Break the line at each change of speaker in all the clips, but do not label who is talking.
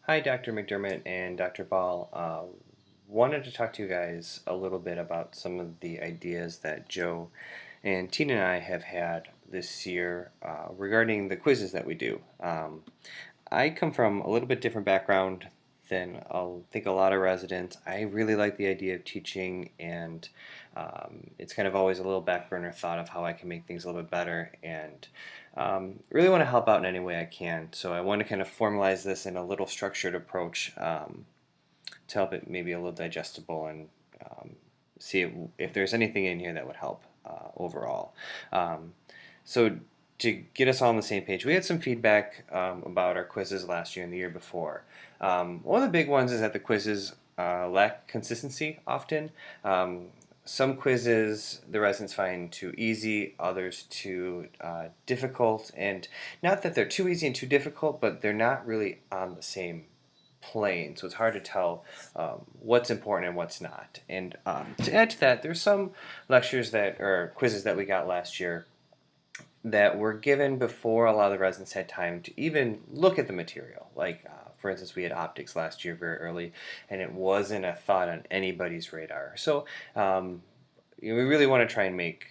Hi, Dr. McDermott and Dr. Ball. Wanted to talk to you guys a little bit about some of the ideas that Joe and Tina and I have had this year regarding the quizzes that we do. I come from a little bit different background than I think a lot of residents. I really like the idea of teaching, and it's kind of always a little back burner thought of how I can make things a little bit better, and really want to help out in any way I can. So I want to kind of formalize this in a little structured approach to help it maybe a little digestible and see if there's anything in here that would help overall. So to get us all on the same page, we had some feedback about our quizzes last year and the year before. One of the big ones is that the quizzes lack consistency often. Some quizzes the residents find too easy, others too difficult, and not that they're too easy and too difficult, but they're not really on the same plane, so it's hard to tell what's important and what's not. And to add to that, there's some lectures that or quizzes that we got last year that were given before a lot of the residents had time to even look at the material. Like, for instance, we had optics last year very early, and it wasn't a thought on anybody's radar. So, we really want to try and make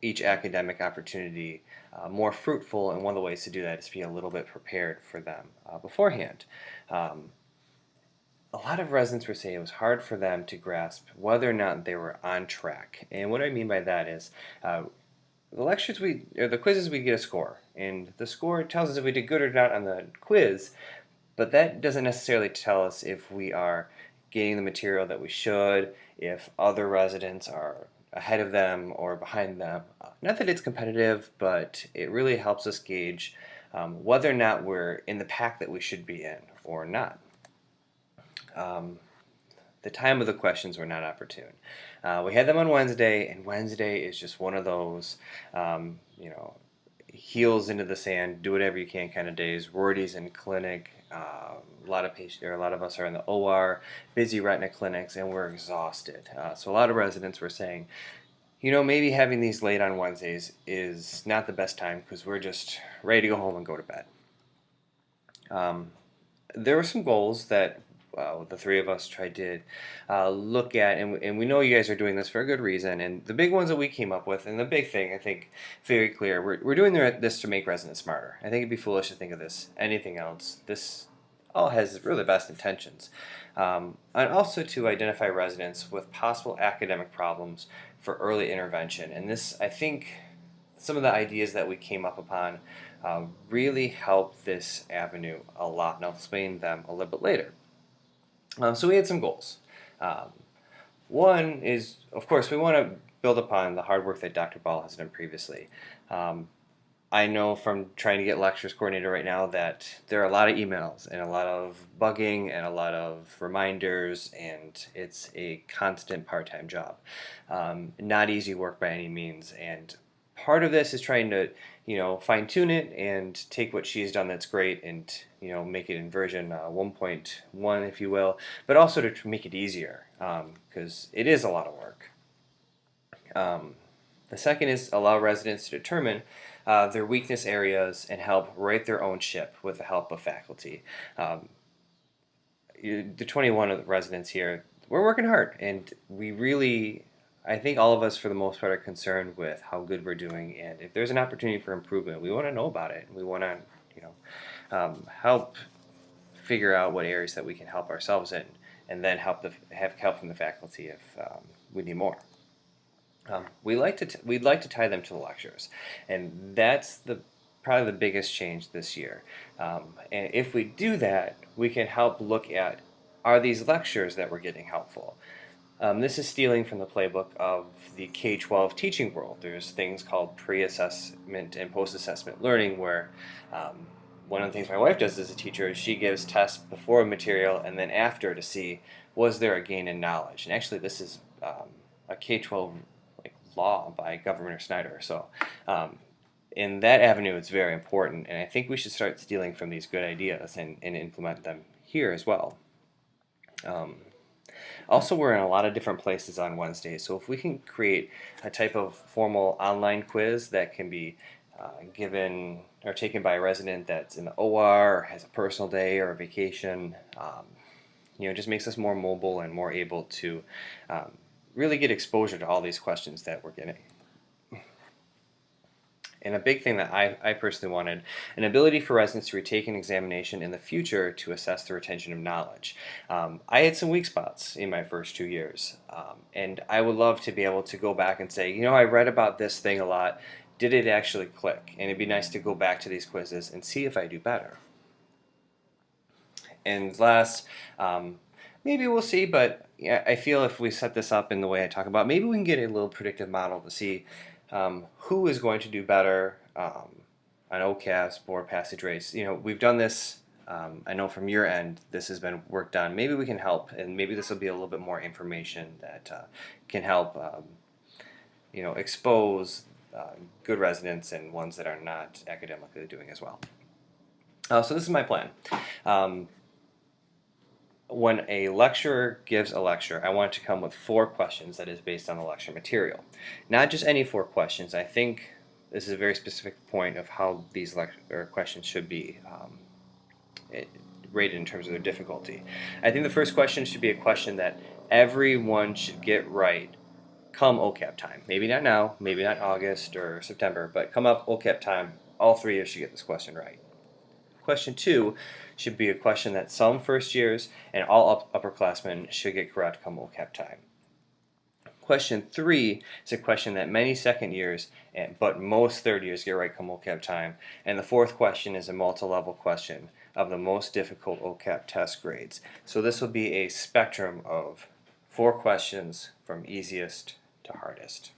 each academic opportunity more fruitful, and one of the ways to do that is to be a little bit prepared for them beforehand. A lot of residents were saying it was hard for them to grasp whether or not they were on track. And what I mean by that is the quizzes we get a score, and the score tells us if we did good or not on the quiz, but that doesn't necessarily tell us if we are getting the material that we should, if other residents are ahead of them or behind them. Not that it's competitive, but it really helps us gauge whether or not we're in the pack that we should be in or not. The time of the questions were not opportune. We had them on Wednesday, and Wednesday is just one of those, you know, heels into the sand, do whatever you can kind of days. Rorty's in clinic. A lot of patients, or a lot of us are in the OR, busy retina clinics, and we're exhausted. So a lot of residents were saying, maybe having these late on Wednesdays is not the best time because we're just ready to go home and go to bed. There were some goals that the three of us tried to look at, and we know you guys are doing this for a good reason. And the big ones that we came up with, and the big thing, I think, very clear, we're doing this to make residents smarter. I think it'd be foolish to think of this anything else. This all has really the best intentions. And also to identify residents with possible academic problems for early intervention. And this, I think, some of the ideas that we came up upon really help this avenue a lot, and I'll explain them a little bit later. So we had some goals. Um, One is, of course, we want to build upon the hard work that Dr. Ball has done previously. Um, I know from trying to get lectures coordinated right now that there are a lot of emails and a lot of bugging and a lot of reminders, and it's a constant part-time job. Not easy work by any means, and part of this is trying to, fine tune it and take what she's done that's great and, make it in version 1.1, if you will, but also to make it easier because it is a lot of work. The second is allow residents to determine their weakness areas and help right their own ship with the help of faculty. The 21 of the residents here, we're working hard, and we really, I think all of us for the most part are concerned with how good we're doing, and if there's an opportunity for improvement, we want to know about it. We want to, help figure out what areas that we can help ourselves in, and then have help from the faculty if we need more. We'd like to tie them to the lectures, and that's probably the biggest change this year. And if we do that, we can help look at, are these lectures that we're getting helpful? This is stealing from the playbook of the K-12 teaching world. There's things called pre-assessment and post-assessment learning where one of the things my wife does as a teacher is she gives tests before a material and then after to see was there a gain in knowledge. And actually this is a K-12 law by Governor Snyder. So in that avenue it's very important, and I think we should start stealing from these good ideas and implement them here as well. Also, we're in a lot of different places on Wednesdays, so if we can create a type of formal online quiz that can be given or taken by a resident that's in the OR or has a personal day or a vacation. It just makes us more mobile and more able to um, really get exposure to all these questions that we're getting. And a big thing that I personally wanted, an ability for residents to retake an examination in the future to assess the retention of knowledge. I had some weak spots in my first 2 years, and I would love to be able to go back and say, I read about this thing a lot. Did it actually click? And it'd be nice to go back to these quizzes and see if I do better. And last, maybe we'll see, but yeah, I feel if we set this up in the way I talk about, maybe we can get a little predictive model to see who is going to do better on OCAPs, board passage rates. We've done this. I know from your end this has been worked on. Maybe we can help, and maybe this will be a little bit more information that can help expose good residents and ones that are not academically doing as well. So this is my plan. When a lecturer gives a lecture, I want it to come with 4 questions that is based on the lecture material. Not just any 4 questions. I think this is a very specific point of how these questions should be rated in terms of their difficulty. I think the first question should be a question that everyone should get right come OCAP time. Maybe not now, maybe not August or September, but come up OCAP time, all 3 of you should get this question right. Question 2 should be a question that some first years and all upperclassmen should get correct come OCAP time. Question 3 is a question that many second years but most third years get right come OCAP time. And the 4th question is a multi-level question of the most difficult OCAP test grades. So this will be a spectrum of 4 questions from easiest to hardest.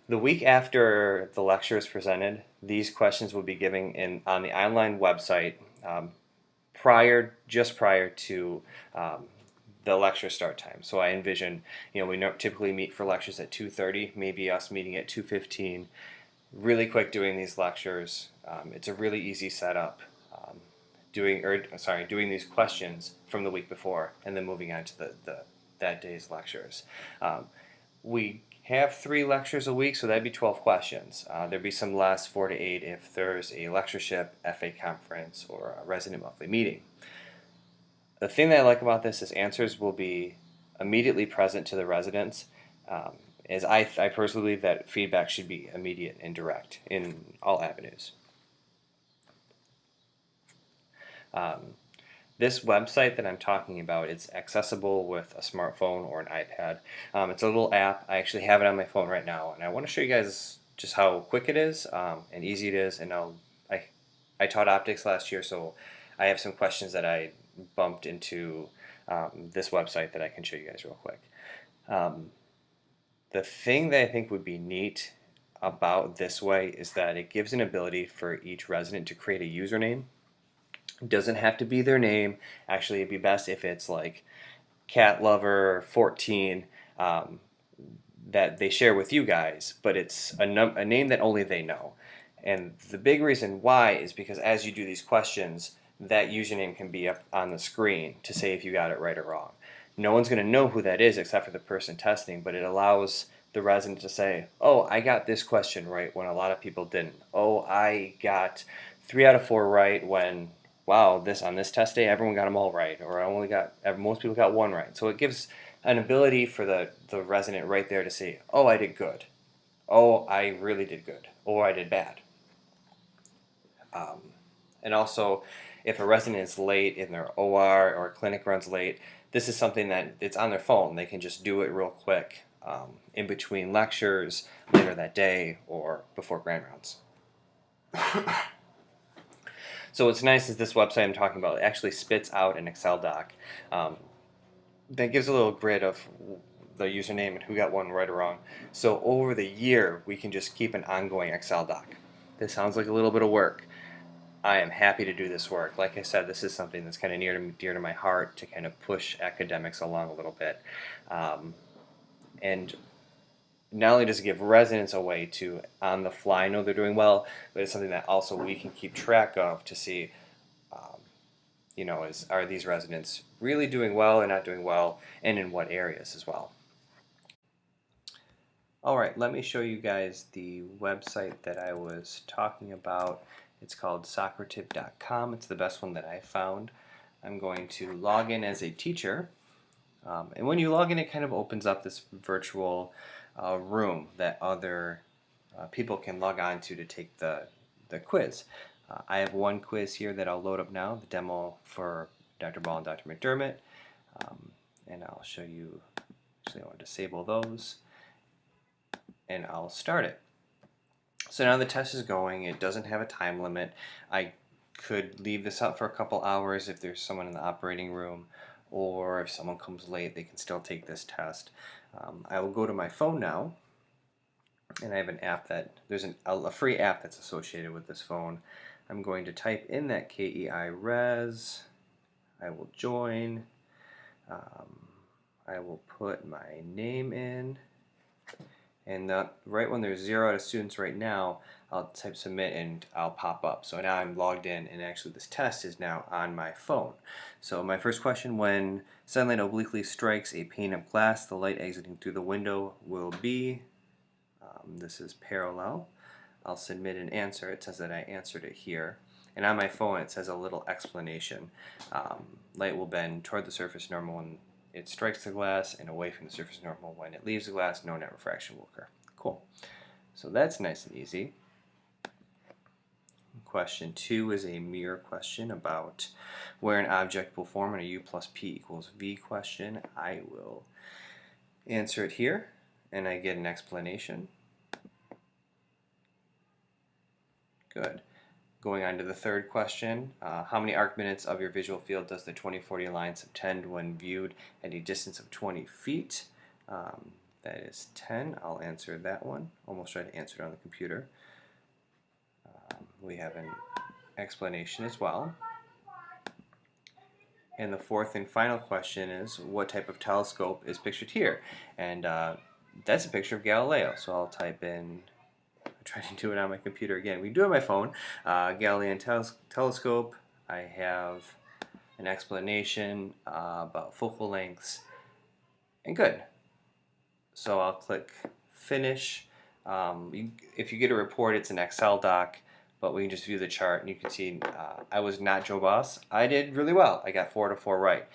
The week after the lecture is presented, these questions will be given on the online website just prior to the lecture start time. So I envision, we typically meet for lectures at 2:30, maybe us meeting at 2:15, really quick doing these lectures. It's a really easy setup. Doing these questions from the week before and then moving on to that day's lectures. We have 3 lectures a week, so that'd be 12 questions. There'd be some less, 4 to 8, if there's a lectureship, FA conference, or a resident monthly meeting. The thing that I like about this is answers will be immediately present to the residents, as I personally believe that feedback should be immediate and direct in all avenues. This website that I'm talking about, it's accessible with a smartphone or an iPad. It's a little app. I actually have it on my phone right now, and I want to show you guys just how quick it is and easy it is. And I taught optics last year, so I have some questions that I bumped into this website that I can show you guys real quick. The thing that I think would be neat about this way is that it gives an ability for each resident to create a username. It doesn't have to be their name. Actually, it'd be best if it's like Cat Lover 14 that they share with you guys, but it's a name that only they know. And the big reason why is because as you do these questions, that username can be up on the screen to say if you got it right or wrong. No one's going to know who that is except for the person testing, but it allows the resident to say, oh, I got this question right when a lot of people didn't. Oh, I got 3 out of 4 right when, wow, on this test day, everyone got them all right, or most people got 1 right. So it gives an ability for the resident right there to say, oh, I did good. Oh, I really did good. Or I did bad. And also, if a resident is late in their OR or a clinic runs late, this is something that it's on their phone. They can just do it real quick in between lectures, later that day, or before grand rounds. So what's nice is this website I'm talking about actually spits out an Excel doc that gives a little grid of the username and who got 1 right or wrong. So over the year, we can just keep an ongoing Excel doc. This sounds like a little bit of work. I am happy to do this work. Like I said, this is something that's kind of dear to my heart to kind of push academics along a little bit. And not only does it give residents a way to, on the fly, know they're doing well, but it's something that also we can keep track of to see, are these residents really doing well or not doing well, and in what areas as well. Alright, let me show you guys the website that I was talking about. It's called soccertip.com. It's the best one that I found. I'm going to log in as a teacher. And when you log in, it kind of opens up this virtual room that other people can log on to take the quiz. I have one quiz here that I'll load up now, the demo for Dr. Ball and Dr. McDermott. And I'll show you, actually I want to disable those, and I'll start it. So now the test is going. It doesn't have a time limit. I could leave this up for a couple hours if there's someone in the operating room, or if someone comes late, they can still take this test. I will go to my phone now, and I have an app there's a free app that's associated with this phone. I'm going to type in that KEI Res. I will join. I will put my name in. And right when there's 0 out of students right now, I'll type submit and I'll pop up. So now I'm logged in, and actually this test is now on my phone. So my first question: when sunlight obliquely strikes a pane of glass, the light exiting through the window will be, this is parallel. I'll submit an answer. It says that I answered it here. And on my phone it says a little explanation. Light will bend toward the surface normal when it strikes the glass and away from the surface normal when it leaves the glass. No net refraction will occur. Cool. So that's nice and easy. Question 2 is a mirror question about where an object will form in a U plus P equals V question. I will answer it here, and I get an explanation. Good. Going on to the third question, how many arc minutes of your visual field does the 20/40 line subtend when viewed at a distance of 20 feet? That is 10. I'll answer that one. Almost tried to answer it on the computer. We have an explanation as well. And the fourth and final question is, what type of telescope is pictured here? And that's a picture of Galileo. So I'll type in, try to do it on my computer again. We do have my phone. Galilean telescope. I have an explanation about focal lengths, and good. So I'll click finish. If you get a report, it's an Excel doc, but we can just view the chart, and you can see I was not Joe Boss. I did really well. I got 4 to 4 right.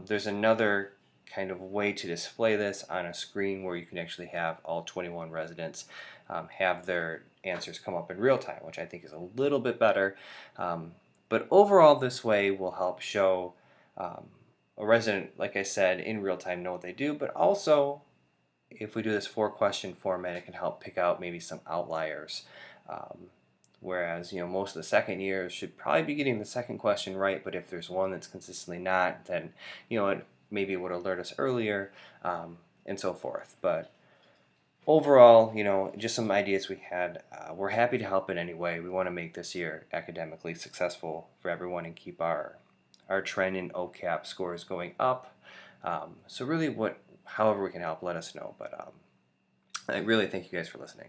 There's another kind of way to display this on a screen where you can actually have all 21 residents have their answers come up in real time, which I think is a little bit better. But overall, this way will help show a resident, like I said, in real time know what they do, but also if we do this 4-question format, it can help pick out maybe some outliers. Whereas, most of the second years should probably be getting the second question right, but if there's one that's consistently not, then, it maybe would alert us earlier, and so forth. But overall, just some ideas we had. We're happy to help in any way. We want to make this year academically successful for everyone and keep our trend in OCAP scores going up. So really, however we can help, let us know. But I really thank you guys for listening.